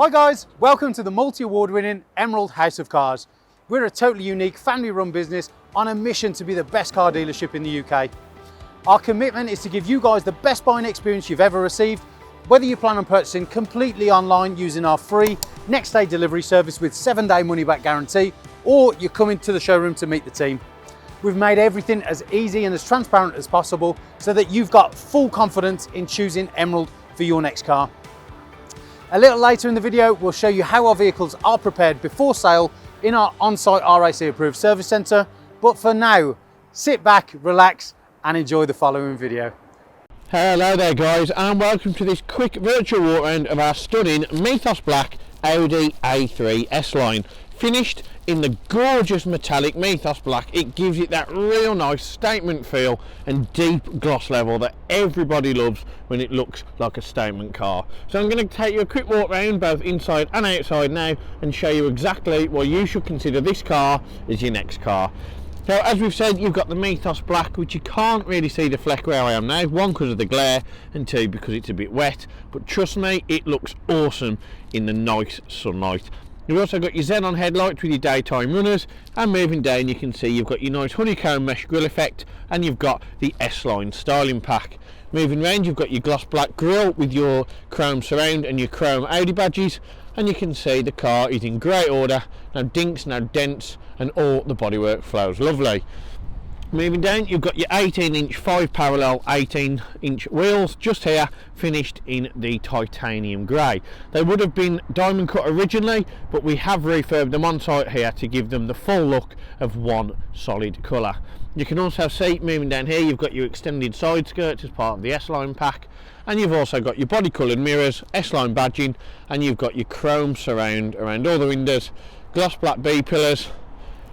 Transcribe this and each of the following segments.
Hi guys, welcome to the multi-award winning Emerald House of Cars. We're a totally unique family run business on a mission to be the best car dealership in the UK. Our commitment is to give you guys the best buying experience you've ever received, whether you plan on purchasing completely online using our free next day delivery service with 7-day money back guarantee, or you're coming to the showroom to meet the team. We've made everything as easy and as transparent as possible so that you've got full confidence in choosing Emerald for your next car. A little later in the video, we'll show you how our vehicles are prepared before sale in our on-site RAC approved service centre. But for now, sit back, relax and enjoy the following video. Hello there guys, and welcome to this quick virtual walk around of our stunning Mythos black Audi A3 S-Line. Finished in the gorgeous metallic Mythos black. It gives it that real nice statement feel and deep gloss level that everybody loves when it looks like a statement car. So I'm going to take you a quick walk around both inside and outside now and show you exactly why you should consider this car as your next car. So as we've said, you've got the Mythos black, which you can't really see the fleck where I am now, one because of the glare and two because it's a bit wet, but trust me, it looks awesome in the nice sunlight. You've also got your xenon headlights with your daytime runners, and moving down you can see you've got your nice honeycomb mesh grille effect, and you've got the S-Line styling pack. Moving round you've got your gloss black grille with your chrome surround and your chrome Audi badges, and you can see the car is in great order, no dinks, no dents, and all the bodywork flows lovely. Moving down you've got your 18-inch 5 parallel 18-inch wheels just here, finished in the titanium grey. They would have been diamond cut originally, but we have refurbed them on site here to give them the full look of one solid colour. You can also see, moving down here, you've got your extended side skirts as part of the S-Line pack, and you've also got your body coloured mirrors, S-Line badging, and you've got your chrome surround around all the windows, gloss black B-pillars,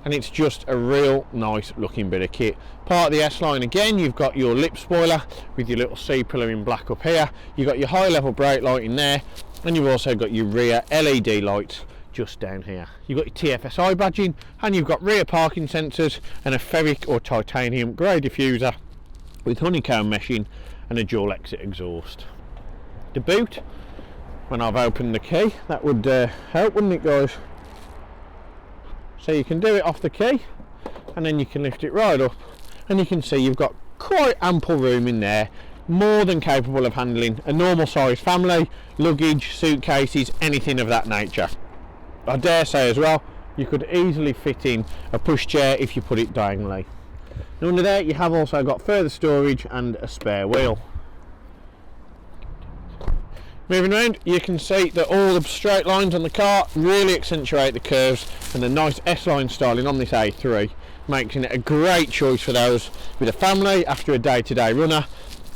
and it's just a real nice looking bit of kit. Part of the S-Line again, you've got your lip spoiler with your little C-pillar in black up here, you've got your high level brake light in there, and you've also got your rear LED lights just down here. You've got your Tfsi badging, and you've got rear parking sensors and a ferric or titanium grey diffuser with honeycomb meshing and a dual exit exhaust. The boot, when I've opened the key, that would help, wouldn't it guys? So you can do it off the key, and then you can lift it right up, and you can see you've got quite ample room in there, more than capable of handling a normal size family, luggage, suitcases, anything of that nature. I dare say as well, you could easily fit in a pushchair if you put it diagonally. And under there you have also got further storage and a spare wheel. Moving around, you can see that all the straight lines on the car really accentuate the curves, and the nice S-Line styling on this A3 making it a great choice for those with a family after a day-to-day runner,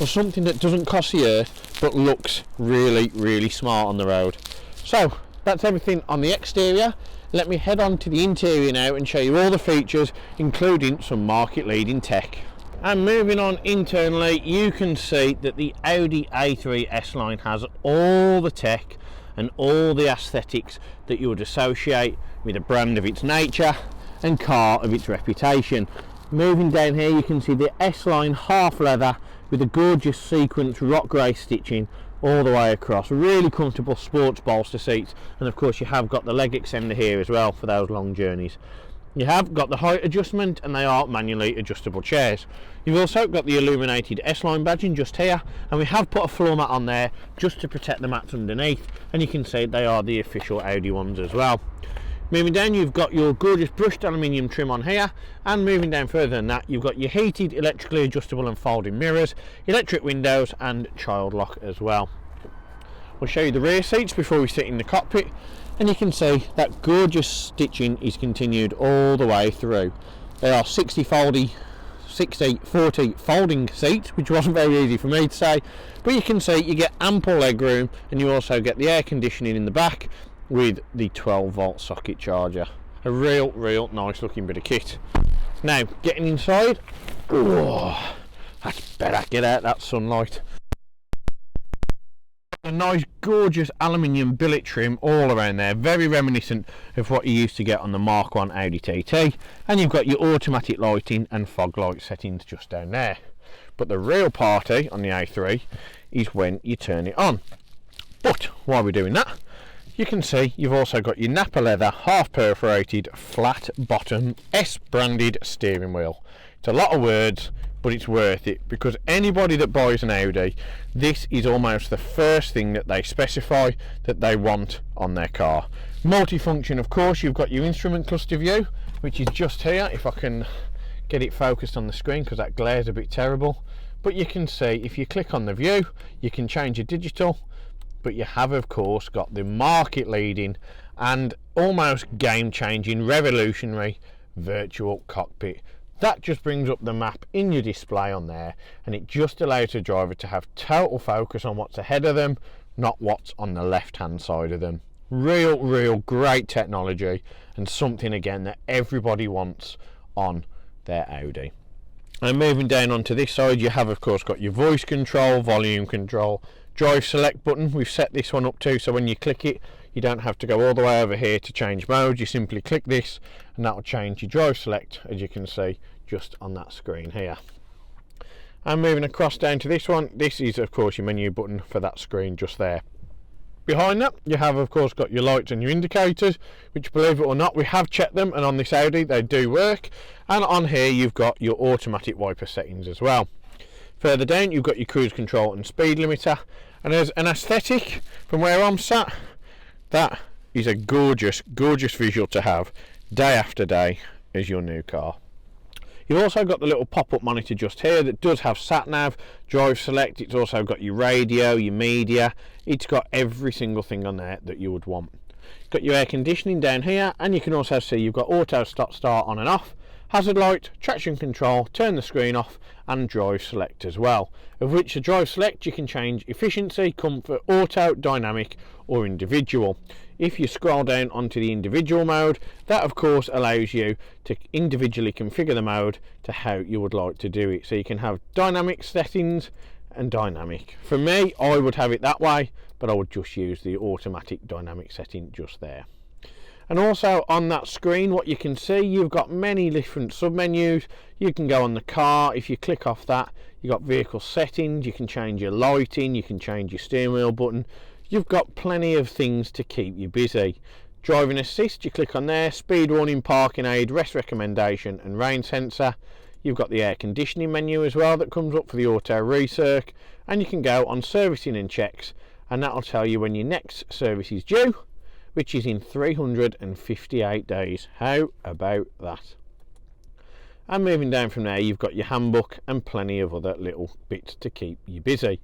or something that doesn't cost the earth but looks really smart on the road. So that's everything on the exterior. Let me head on to the interior now and show you all the features, including some market leading tech. And moving on internally, you can see that the Audi A3 S-Line has all the tech and all the aesthetics that you would associate with a brand of its nature and car of its reputation. Moving down here you can see the S-Line half leather with a gorgeous sequence rock grey stitching all the way across. Really comfortable sports bolster seats, and of course you have got the leg extender here as well for those long journeys. You have got the height adjustment, and they are manually adjustable chairs. You've also got the Illuminated S-Line badging just here, and we have put a floor mat on there just to protect the mats underneath, and you can see they are the official Audi ones as well. Moving down you've got your gorgeous brushed aluminium trim on here, and moving down further than that you've got your heated electrically adjustable and folding mirrors, electric windows and child lock as well. We'll show you the rear seats before we sit in the cockpit, and you can see that gorgeous stitching is continued all the way through. There are 60-40 folding seats, which wasn't very easy for me to say, but you can see you get ample leg room, and you also get the air conditioning in the back with the 12-volt socket charger. A real nice looking bit of kit. Now getting inside, oh, that's better, get out that sunlight. A nice gorgeous aluminium billet trim all around there, very reminiscent of what you used to get on the Mark 1 Audi TT, and you've got your automatic lighting and fog light settings just down there. But the real party on the A3 is when you turn it on. But while we're doing that, you can see you've also got your Napa leather, half perforated, flat bottom, S branded steering wheel. It's a lot of words, but it's worth it, because anybody that buys an Audi, this is almost the first thing that they specify that they want on their car. Multifunction, of course. You've got your instrument cluster view, which is just here, if I can get it focused on the screen, because that glare's a bit terrible. But you can see, if you click on the view, you can change your digital, but you have, of course, got the market leading and almost game changing, revolutionary virtual cockpit. That just brings up the map in your display on there, and it just allows the driver to have total focus on what's ahead of them, not what's on the left hand side of them. Real great technology, and something again that everybody wants on their Audi. And moving down onto this side, you have of course got your voice control, volume control, drive select button. We've set this one up too, so when you click it, you don't have to go all the way over here to change mode. You simply click this and that will change your drive select, as you can see just on that screen here. And moving across down to this one, this is of course your menu button for that screen just there. Behind that, you have of course got your lights and your indicators, which, believe it or not, we have checked them, and on this Audi they do work. And on here you've got your automatic wiper settings as well. Further down you've got your cruise control and speed limiter, and as an aesthetic from where I'm sat, that is a gorgeous visual to have day after day as your new car. You've also got the little pop-up monitor just here that does have sat nav, drive select. It's also got your radio, your media. It's got every single thing on there that you would want. Got your air conditioning down here, and you can also see you've got auto stop start on and off, hazard light, traction control, turn the screen off, and drive select as well, of which the drive select you can change efficiency, comfort, auto, dynamic or individual. If you scroll down onto the individual mode, that of course allows you to individually configure the mode to how you would like to do it. So you can have dynamic settings and dynamic. For me, I would have it that way, but I would just use the automatic dynamic setting just there. And also on that screen, what you can see, you've got many different submenus. You can go on the car. If you click off that, you've got vehicle settings. You can change your lighting. You can change your steering wheel button. You've got plenty of things to keep you busy. Driving assist, you click on there. Speed warning, parking aid, rest recommendation and rain sensor. You've got the air conditioning menu as well that comes up for the auto recirc. And you can go on servicing and checks, and that'll tell you when your next service is due, which is in 358 days. How about that? And moving down from there, you've got your handbook and plenty of other little bits to keep you busy.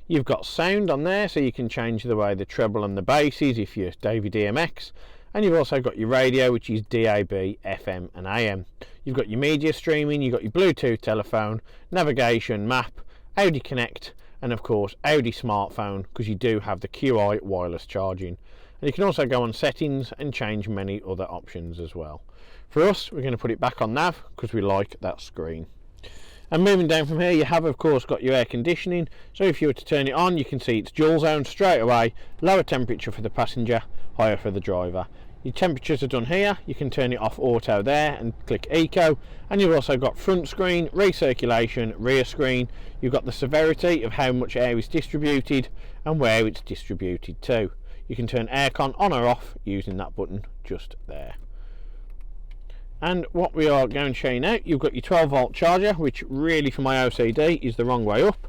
You've got sound on there, so you can change the way the treble and the bass is if you're Davey DMX. And you've also got your radio, which is DAB, FM and AM. You've got your media streaming, you've got your Bluetooth telephone, navigation, map, Audi Connect, and of course Audi smartphone, because you do have the QI wireless charging. And you can also go on settings and change many other options as well. For us, we're going to put it back on nav because we like that screen. And moving down from here, you have of course got your air conditioning. So if you were to turn it on, you can see it's dual zone straight away. Lower temperature for the passenger, higher for the driver. Your temperatures are done here. You can turn it off auto there and click eco. And you've also got front screen, recirculation, rear screen. You've got the severity of how much air is distributed and where it's distributed to. You can turn aircon on or off using that button just there. And what we are going to show you now, you've got your 12 volt charger, which really for my OCD is the wrong way up.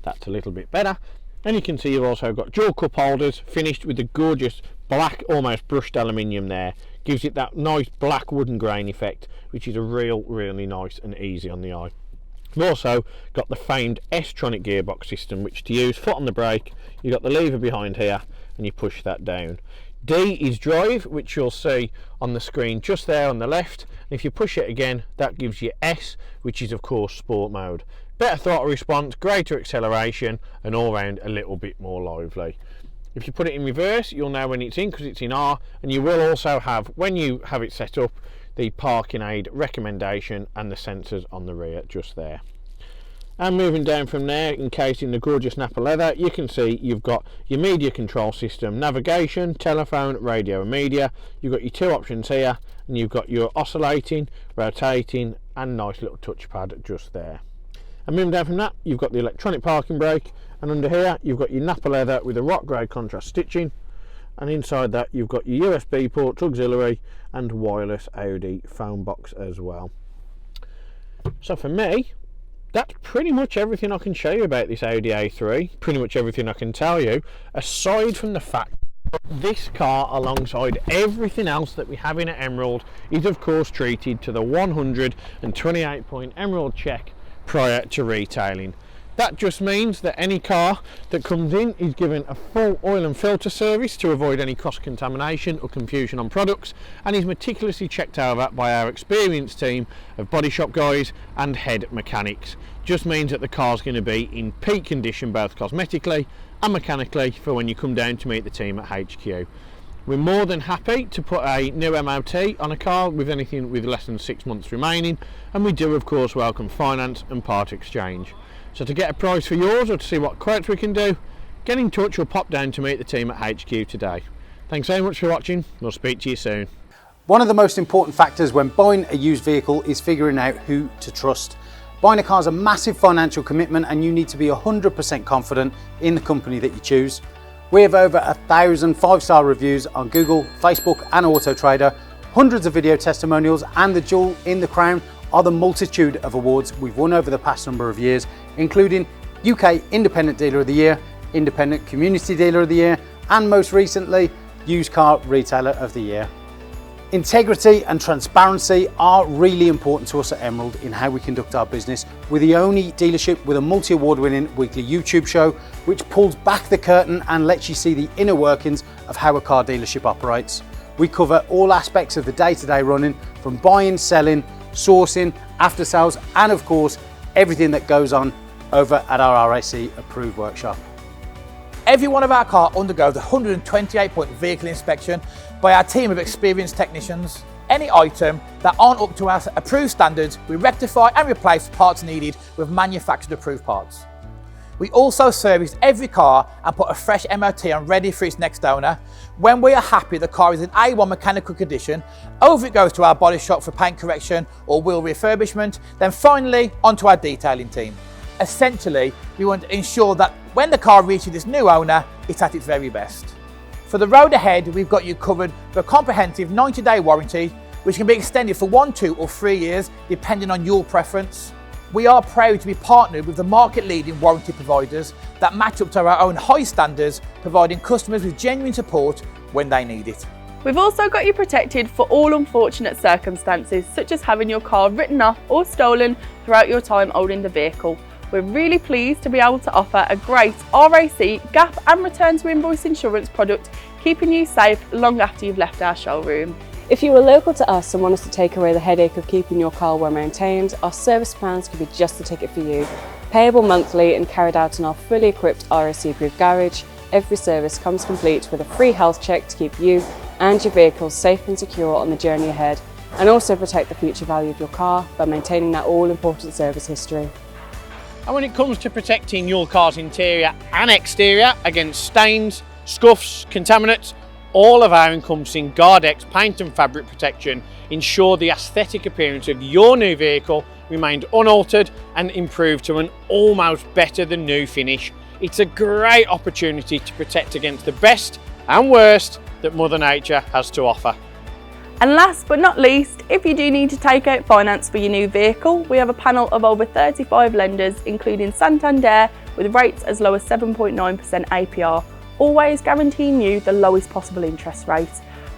That's a little bit better. And you can see you've also got dual cup holders finished with the gorgeous black, almost brushed aluminium there. Gives it that nice black wooden grain effect, which is a really nice and easy on the eye. We've also got the famed S-tronic gearbox system, which to use, foot on the brake, you've got the lever behind here and you push that down. D is drive, which you'll see on the screen just there on the left, and if you push it again, that gives you S, which is of course sport mode. Better throttle response, greater acceleration, and all round a little bit more lively. If you put it in reverse, you'll know when it's in because it's in R, and you will also have, when you have it set up, the parking aid recommendation and the sensors on the rear just there. And moving down from there, encased in the gorgeous Napa leather, you can see you've got your media control system, navigation, telephone, radio and media. You've got your two options here, and you've got your oscillating, rotating and nice little touchpad just there. And moving down from that, you've got the electronic parking brake, and under here you've got your Napa leather with a rock grey contrast stitching. and inside that you've got your USB ports, auxiliary and wireless Audi phone box as well. So for me, that's pretty much everything I can show you about this Audi A3, pretty much everything I can tell you, aside from the fact that this car, alongside everything else that we have in at Emerald, is of course treated to the 128-point Emerald check prior to retailing. That just means that any car that comes in is given a full oil and filter service to avoid any cross-contamination or confusion on products, and is meticulously checked over by our experienced team of body shop guys and head mechanics. Just means that the car's going to be in peak condition both cosmetically and mechanically for when you come down to meet the team at HQ. We're more than happy to put a new MOT on a car with anything with less than 6 months remaining, and we do of course welcome finance and part exchange. So to get a price for yours or to see what quotes we can do, get in touch or pop down to meet the team at HQ today. Thanks so much for watching, we'll speak to you soon. One of the most important factors when buying a used vehicle is figuring out who to trust. Buying a car is a massive financial commitment and you need to be 100% confident in the company that you choose. We have over 1,000 5-star reviews on Google, Facebook and Auto Trader, hundreds of video testimonials, and the jewel in the crown are the multitude of awards we've won over the past number of years, including UK Independent Dealer of the Year, Independent Community Dealer of the Year, and most recently, Used Car Retailer of the Year. Integrity and transparency are really important to us at Emerald in how we conduct our business. We're the only dealership with a multi-award winning weekly YouTube show which pulls back the curtain and lets you see the inner workings of how a car dealership operates. We cover all aspects of the day-to-day running, from buying, selling, sourcing, after sales, and of course everything that goes on over at our RAC approved workshop. Every one of our cars undergoes a 128-point vehicle inspection by our team of experienced technicians. Any item that aren't up to our approved standards, we rectify and replace parts needed with manufactured approved parts. We also service every car and put a fresh MOT on ready for its next owner. When we are happy the car is in A1 mechanical condition, over it goes to our body shop for paint correction or wheel refurbishment, then finally onto our detailing team. Essentially, we want to ensure that when the car reaches its new owner, it's at its very best. For the road ahead, we've got you covered for a comprehensive 90-day warranty, which can be extended for 1, 2 or 3 years, depending on your preference. We are proud to be partnered with the market-leading warranty providers that match up to our own high standards, providing customers with genuine support when they need it. We've also got you protected for all unfortunate circumstances, such as having your car written off or stolen throughout your time holding the vehicle. We're really pleased to be able to offer a great RAC, gap and return to invoice insurance product, keeping you safe long after you've left our showroom. If you are local to us and want us to take away the headache of keeping your car well maintained, our service plans could be just the ticket for you. Payable monthly and carried out in our fully equipped RAC approved garage, every service comes complete with a free health check to keep you and your vehicle safe and secure on the journey ahead, and also protect the future value of your car by maintaining that all-important service history. And when it comes to protecting your car's interior and exterior against stains, scuffs, contaminants, all of our encompassing Guardex paint and fabric protection ensure the aesthetic appearance of your new vehicle remained unaltered and improved to an almost better than new finish. It's a great opportunity to protect against the best and worst that Mother Nature has to offer. And last but not least, if you do need to take out finance for your new vehicle, we have a panel of over 35 lenders, including Santander, with rates as low as 7.9% APR, always guaranteeing you the lowest possible interest rate.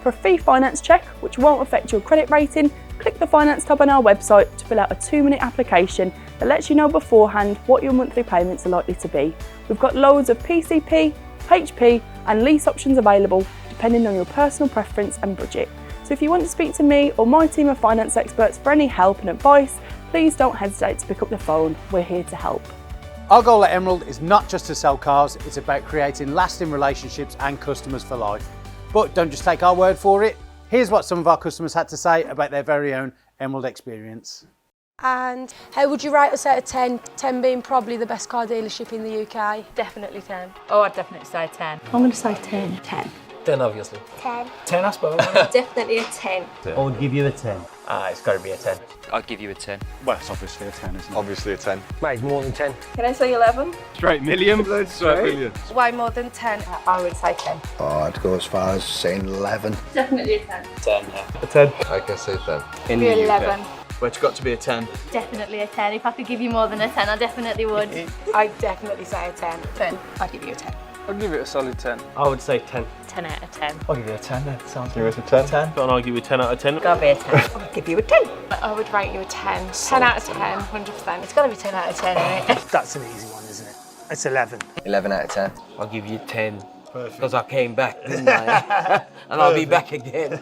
For a free finance check, which won't affect your credit rating, click the finance tab on our website to fill out a 2-minute application that lets you know beforehand what your monthly payments are likely to be. We've got loads of PCP, HP and lease options available, depending on your personal preference and budget. So if you want to speak to me or my team of finance experts for any help and advice, please don't hesitate to pick up the phone. We're here to help. Our goal at Emerald is not just to sell cars, it's about creating lasting relationships and customers for life. But don't just take our word for it. Here's what some of our customers had to say about their very own Emerald experience. And how would you rate us out of 10? 10 being probably the best car dealership in the UK. Definitely 10. Oh, I'd definitely say 10. I'm going to say 10. 10. 10 obviously. 10. 10, I suppose. Definitely a 10. I would give you a 10. It's got to be a 10. I'd give you a 10. Well, it's obviously a 10, isn't it? Obviously a 10. Mate, more than 10. Can I say 11? Straight million. Straight million. Way more than 10. I would say 10. Oh, I'd go as far as saying 11. Definitely a 10. 10, yeah. A 10. I can say 10. In Be the 11. Well, it's got to be a 10. Definitely a 10. If I could give you more than a 10, I definitely would. I'd definitely say a 10. 10. I'd give you a 10. I'd give it a solid 10. I would say 10. 10 out of 10. I'll give you a 10 then. Sounds Give us a 10. 10. And I'll give you a 10 out of 10. Gotta be a 10. I'd give you a 10. I would rate you a 10. 10 out of 10, 100%. It's gotta be 10 out of 10, isn't it? That's an easy one, isn't it? It's 11. 11 out of 10. I'll give you 10. Because I came back, didn't I? And I'll be back again.